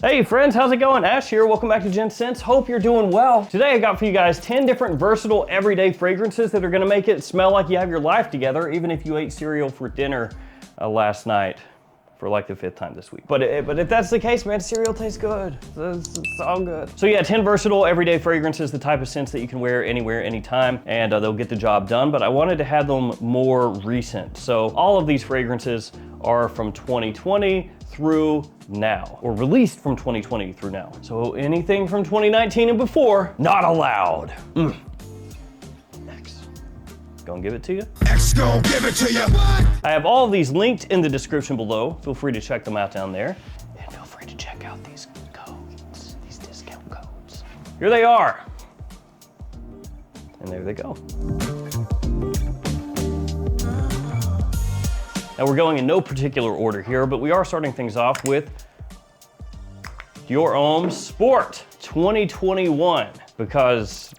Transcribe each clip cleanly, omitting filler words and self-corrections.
Hey friends, how's it going? Ash here, welcome back to Gents. Hope you're doing well. Today I got for you guys 10 different versatile everyday fragrances that are gonna make it smell like you have your life together, even if you ate cereal for dinner last night for like the 5th time this week. But if that's the case, man, cereal tastes good. It's all good. So yeah, 10 versatile everyday fragrances, the type of scents that you can wear anywhere, anytime, and they'll get the job done, but I wanted to have them more recent. So all of these fragrances are from 2020 through now, or released from 2020 through now. So anything from 2019 and before, not allowed. X, gonna give it to you. X gon' give it to you. I have all of these linked in the description below. Feel free to check them out down there. And feel free to check out these codes, these discount codes. Here they are. And there they go. Now we're going in no particular order here, but we are starting things off with Dior Homme Sport 2021 because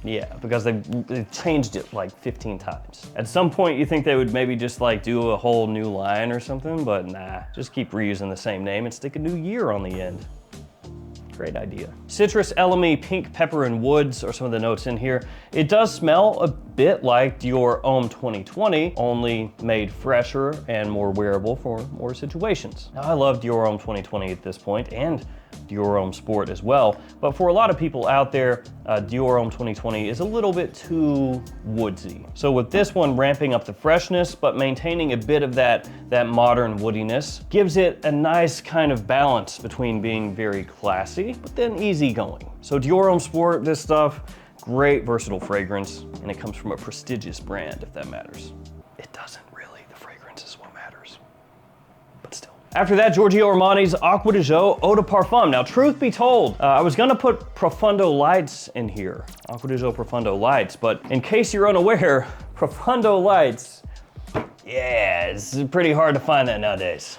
they've changed it like 15 times. At some point you think they would maybe just like do a whole new line or something, but nah, just keep reusing the same name and stick a new year on the end. Great idea. Citrus, elemi, pink, pepper, and woods are some of the notes in here. It does smell a bit like Dior Homme 2020, only made fresher and more wearable for more situations. Now I love Dior Homme 2020 at this point, and Dior Homme Sport as well, but for a lot of people out there, Dior Homme 2020 is a little bit too woodsy. So with this one ramping up the freshness, but maintaining a bit of that modern woodiness, gives it a nice kind of balance between being very classy, but then easygoing. So Dior Homme Sport, this stuff, great versatile fragrance, and it comes from a prestigious brand, if that matters. It doesn't really, the fragrance is what matters, but still. After that, Giorgio Armani's Acqua de Jour Eau de Parfum. Now, truth be told, I was gonna put Profundo Lights in here, Acqua de Jour Profundo Lights, but in case you're unaware, Profundo Lights, yeah, it's pretty hard to find that nowadays.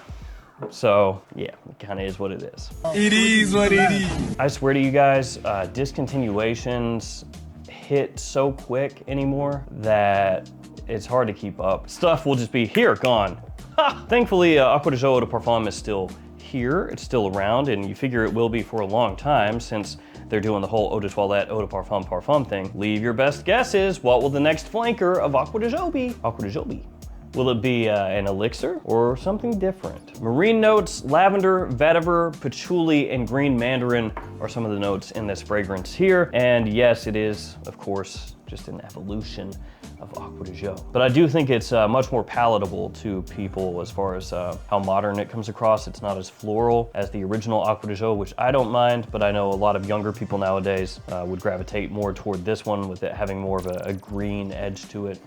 So yeah, it kind of is what it is. It is what it is. I swear to you guys, discontinuations hit so quick anymore that it's hard to keep up. Stuff will just be here, gone. Ha! Thankfully, Acqua de Jour Eau de Parfum is still here, it's still around, and you figure it will be for a long time since they're doing the whole Eau de Toilette, Eau de Parfum thing. Leave your best guesses. What will the next flanker of Acqua de Jour be? Acqua de Jour be? Will it be an elixir or something different? Marine notes, lavender, vetiver, patchouli, and green mandarin are some of the notes in this fragrance here. And yes, it is, of course, just an evolution of Acqua de Jour. But I do think it's much more palatable to people as far as how modern it comes across. It's not as floral as the original Acqua de Jour, which I don't mind, but I know a lot of younger people nowadays would gravitate more toward this one with it having more of a green edge to it.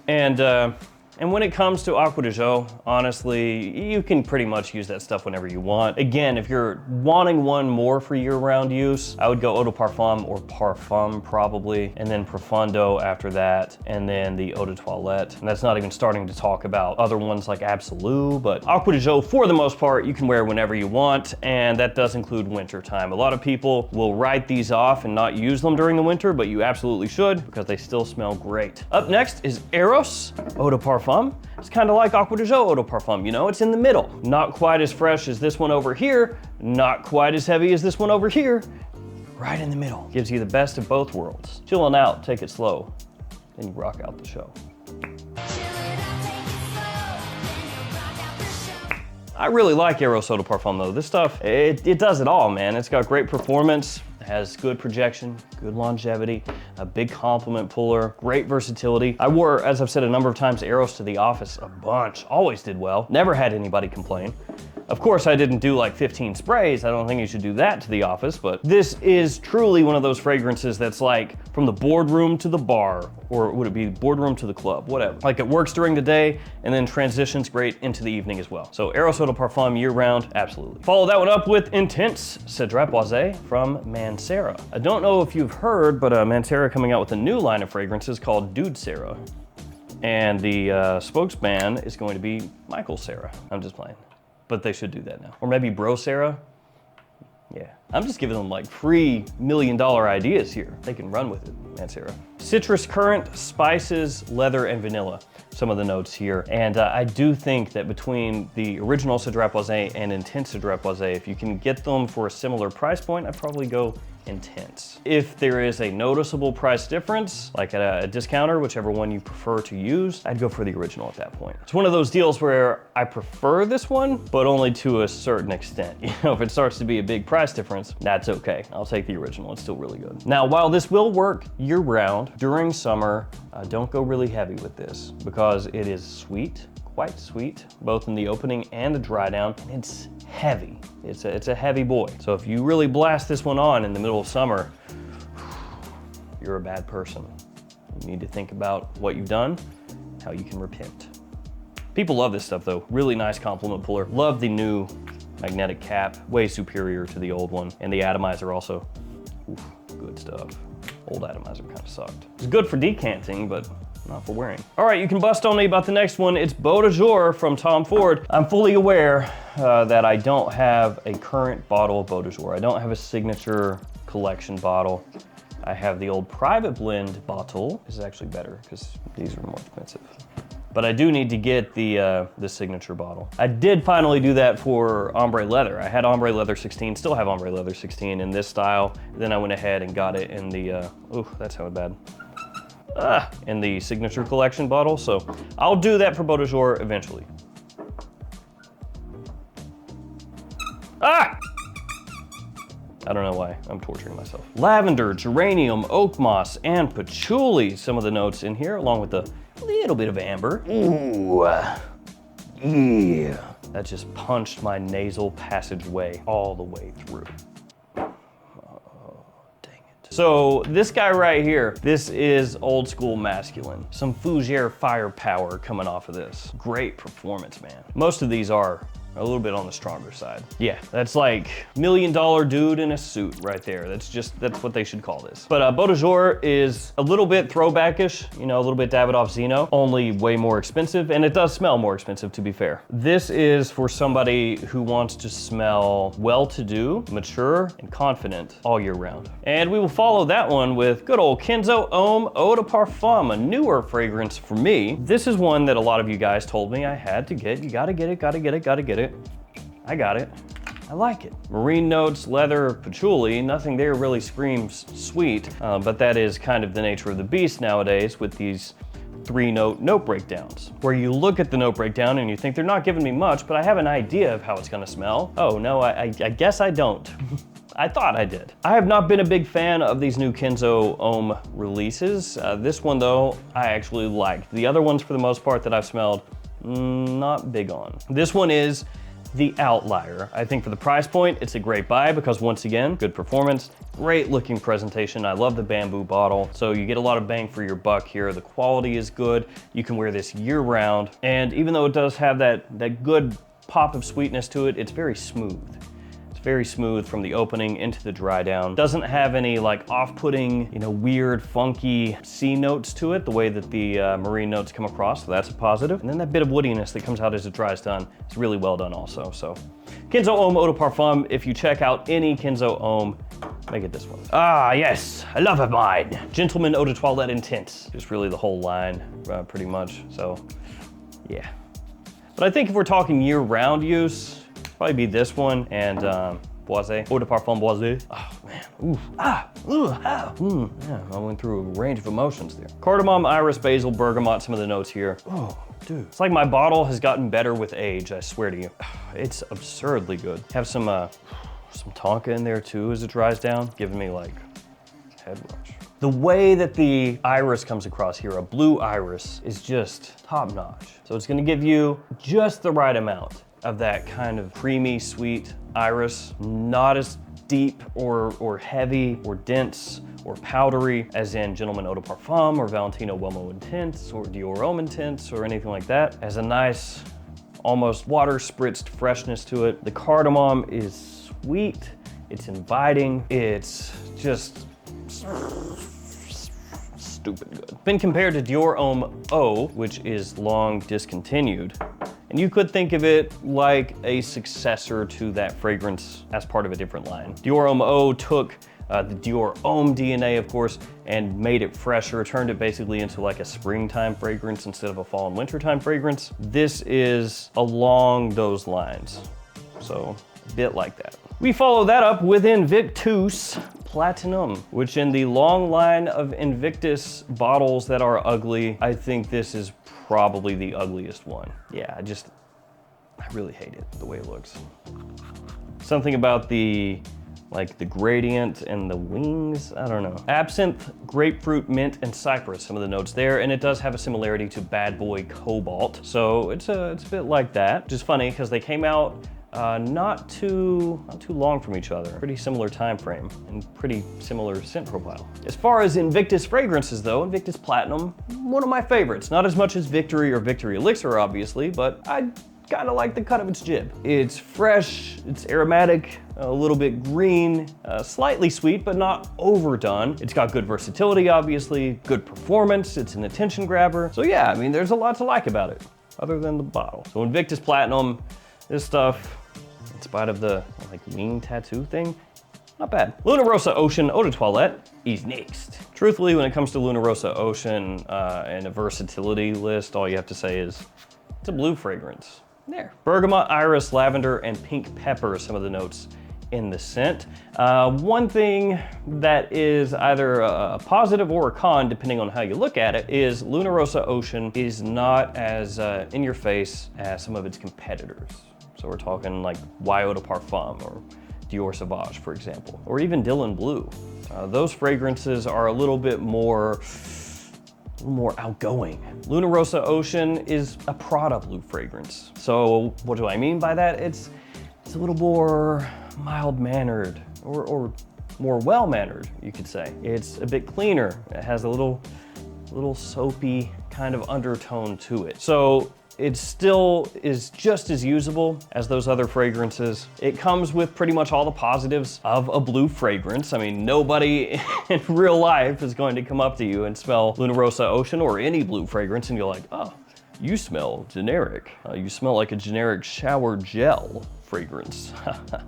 And when it comes to Acqua de Jour, honestly, you can pretty much use that stuff whenever you want. Again, if you're wanting one more for year-round use, I would go Eau de Parfum or Parfum probably, and then Profundo after that, and then the Eau de Toilette. And that's not even starting to talk about other ones like Absolute, but Acqua de Jour, for the most part, you can wear whenever you want, and that does include winter time. A lot of people will write these off and not use them during the winter, but you absolutely should because they still smell great. Up next is Eros Eau de Parfum. It's kind of like Acqua de Jour Eau de Parfum, you know, it's in the middle. Not quite as fresh as this one over here, not quite as heavy as this one over here, right in the middle. Gives you the best of both worlds. Chillin' out, take it slow, then you rock out the show. I really like Eros Eau de Parfum though. This stuff, it does it all, man. It's got great performance, has good projection, good longevity, a big compliment puller, great versatility. I wore, as I've said a number of times, Eros to the office a bunch, always did well, never had anybody complain. Of course, I didn't do like 15 sprays. I don't think you should do that to the office, but this is truly one of those fragrances that's like from the boardroom to the bar, or would it be boardroom to the club, whatever. Like it works during the day and then transitions great into the evening as well. So Eros Eau de Parfum year round, absolutely. Follow that one up with Intense Cedrat Boise from Mancera. I don't know if you've heard, but Mancera coming out with a new line of fragrances called Dude Sarah. And the spokesman is going to be Michael Cera. I'm just playing. But they should do that now. Or maybe Bro Sarah. Yeah, I'm just giving them like free $1 million ideas here. They can run with it, Mancera. Citrus currant, spices, leather, and vanilla. some of the notes here. And I do think that between the original Cedrat Boise and Intense Cedrat Boise, if you can get them for a similar price point, I'd probably go Intense. If there is a noticeable price difference, like at a discounter, whichever one you prefer to use, I'd go for the original at that point. It's one of those deals where I prefer this one, but only to a certain extent. You know, if it starts to be a big price difference, that's okay. I'll take the original, it's still really good. Now, while this will work year round, during summer, don't go really heavy with this because it is sweet, quite sweet, both in the opening and the dry down, and it's heavy. It's a heavy boy. So if you really blast this one on in the middle of summer, you're a bad person. You need to think about what you've done, how you can repent. People love this stuff though. Really nice compliment puller. Love the new magnetic cap, way superior to the old one. And the atomizer also, oof, good stuff. Old atomizer kind of sucked. It's good for decanting, but not for wearing. All right, you can bust on me about the next one. It's Beau Jour from Tom Ford. I'm fully aware that I don't have a current bottle of Beau Jour. I don't have a signature collection bottle. I have the old private blend bottle. This is actually better because these are more expensive. But I do need to get the signature bottle. I did finally do that for ombre leather. I had ombre leather 16, still have ombre leather 16 in this style. Then I went ahead and got it in the, that sounded bad. In the signature collection bottle. So I'll do that for Beau Jour eventually. I don't know why, I'm torturing myself. Lavender, geranium, oak moss, and patchouli. Some of the notes in here, along with a little bit of amber. Ooh, yeah. That just punched my nasal passageway all the way through. So this guy right here, this is old school masculine. Some fougere firepower coming off of this. Great performance, man. Most of these are a little bit on the stronger side. Yeah, that's like $1 million dude in a suit right there. That's what they should call this. But Beau Jour is a little bit throwbackish, you know, a little bit Davidoff Zeno, only way more expensive, and it does smell more expensive, to be fair. This is for somebody who wants to smell well-to-do, mature, and confident all year round. And we will follow that one with good old Kenzo Homme Eau de Parfum, a newer fragrance for me. This is one that a lot of you guys told me I had to get. You gotta get it, gotta get it, gotta get it. I got it. I like it. Marine notes, leather, patchouli, nothing there really screams sweet, but that is kind of the nature of the beast nowadays with these 3-note note breakdowns, where you look at the note breakdown and you think they're not giving me much, but I have an idea of how it's gonna smell. Oh no, I guess I don't. I thought I did. I have not been a big fan of these new Kenzo Homme releases. This one though, I actually liked. The other ones for the most part that I've smelled, not big on. This one is the outlier. I think for the price point, it's a great buy because once again, good performance, great looking presentation. I love the bamboo bottle. So you get a lot of bang for your buck here. The quality is good. You can wear this year round. And even though it does have that good pop of sweetness to it, it's very smooth. Very smooth from the opening into the dry down. Doesn't have any like off-putting, you know, weird, funky C notes to it, the way that the marine notes come across, so that's a positive. And then that bit of woodiness that comes out as it dries down, it's really well done also. So Kenzo Homme Eau de Parfum, if you check out any Kenzo Homme, make it this one. Ah, yes, I love it mine. Gentleman Eau de Toilette Intense. Just really the whole line, pretty much, so yeah. But I think if we're talking year-round use, probably be this one and Boise, Eau de Parfum Boise. Oh man, ooh, yeah, I went through a range of emotions there. Cardamom, iris, basil, bergamot, some of the notes here. Oh, dude. It's like my bottle has gotten better with age, I swear to you. It's absurdly good. Have some tonka in there too as it dries down, giving me like head rush. The way that the iris comes across here, a blue iris, is just top notch. So it's gonna give you just the right amount of that kind of creamy, sweet iris, not as deep or heavy or dense or powdery as in Gentleman Eau de Parfum or Valentino Uomo Intense or Dior Homme Intense or anything like that. Has a nice, almost water-spritzed freshness to it. The cardamom is sweet, it's inviting, it's just stupid good. Been compared to Dior Homme Eau, which is long discontinued. And you could think of it like a successor to that fragrance as part of a different line. Dior Homme Eau took the Dior Homme DNA, of course, and made it fresher, turned it basically into like a springtime fragrance instead of a fall and wintertime fragrance. This is along those lines, so a bit like that. We follow that up with Invictus Platinum, which in the long line of Invictus bottles that are ugly, I think this is probably the ugliest one. Yeah, I really hate it, the way it looks. Something about the gradient and the wings, I don't know. Absinthe, grapefruit, mint, and cypress, some of the notes there, and it does have a similarity to Bad Boy Cobalt. So it's a bit like that, which is funny because they came out not too long from each other. Pretty similar time frame and pretty similar scent profile. As far as Invictus fragrances though, Invictus Platinum, one of my favorites. Not as much as Victory or Victory Elixir, obviously, but I kind of like the cut of its jib. It's fresh, it's aromatic, a little bit green, slightly sweet, but not overdone. It's got good versatility, obviously, good performance, it's an attention grabber. So yeah, I mean, there's a lot to like about it, other than the bottle. So Invictus Platinum, this stuff, in spite of the wing tattoo thing, not bad. Luna Rossa Ocean Eau de Toilette is next. Truthfully, when it comes to Luna Rossa Ocean and a versatility list, all you have to say is, it's a blue fragrance. There. Bergamot, iris, lavender, and pink pepper are some of the notes in the scent. One thing that is either a positive or a con, depending on how you look at it, is Luna Rossa Ocean is not as in your face as some of its competitors. So we're talking like Eau de Parfum or Dior Sauvage, for example, or even Dylan Blue. Those fragrances are a little bit more outgoing. Luna Rossa Ocean is a Prada blue fragrance. So what do I mean by that? It's a little more mild-mannered or more well-mannered, you could say. It's a bit cleaner. It has a little soapy kind of undertone to it. So it still is just as usable as those other fragrances. It comes with pretty much all the positives of a blue fragrance. I mean, nobody in real life is going to come up to you and smell Luna Rossa Ocean or any blue fragrance and you're like, oh, you smell generic. You smell like a generic shower gel fragrance.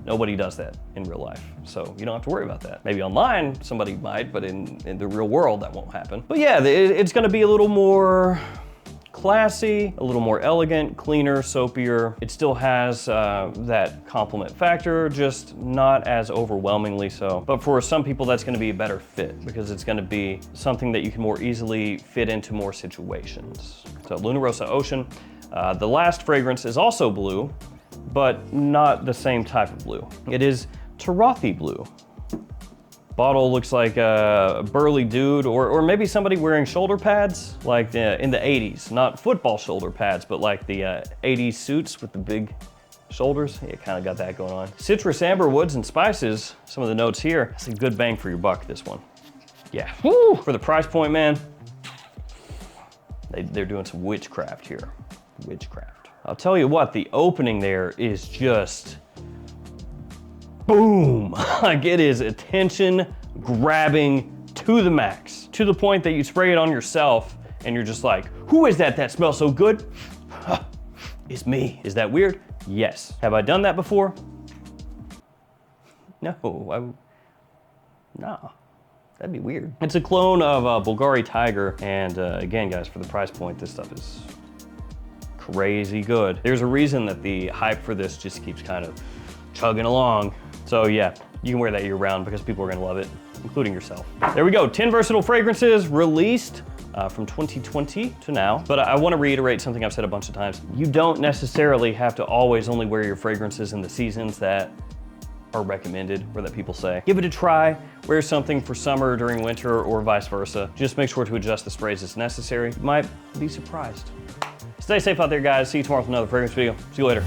Nobody does that in real life, so you don't have to worry about that. Maybe online somebody might, but in the real world that won't happen. But yeah, it's gonna be a little more classy, a little more elegant, cleaner, soapier. It still has that compliment factor, just not as overwhelmingly so. But for some people, that's gonna be a better fit because it's gonna be something that you can more easily fit into more situations. So Luna Rossa Ocean. The last fragrance is also blue, but not the same type of blue. It is Tarothy blue. Bottle looks like a burly dude or maybe somebody wearing shoulder pads like in the 80s. Not football shoulder pads, but like the 80s suits with the big shoulders. Yeah, kind of got that going on. Citrus, amber, woods, and spices. Some of the notes here. That's a good bang for your buck, this one. Yeah, woo! For the price point, man, they're doing some witchcraft here. Witchcraft. I'll tell you what, the opening there is just boom. Like it is attention grabbing to the max, to the point that you spray it on yourself and you're just like, who is that smells so good? It's me. Is that weird? Yes. Have I done that before? No, no, that'd be weird. It's a clone of Bulgari Tiger, and again, guys, for the price point, this stuff is crazy good. There's a reason that the hype for this just keeps kind of chugging along. So yeah, you can wear that year round because people are gonna love it, including yourself. There we go, 10 versatile fragrances released from 2020 to now. But I wanna reiterate something I've said a bunch of times. You don't necessarily have to always only wear your fragrances in the seasons that are recommended or that people say. Give it a try, wear something for summer during winter or vice versa. Just make sure to adjust the sprays as necessary. You might be surprised. Stay safe out there, guys. See you tomorrow with another fragrance video. See you later.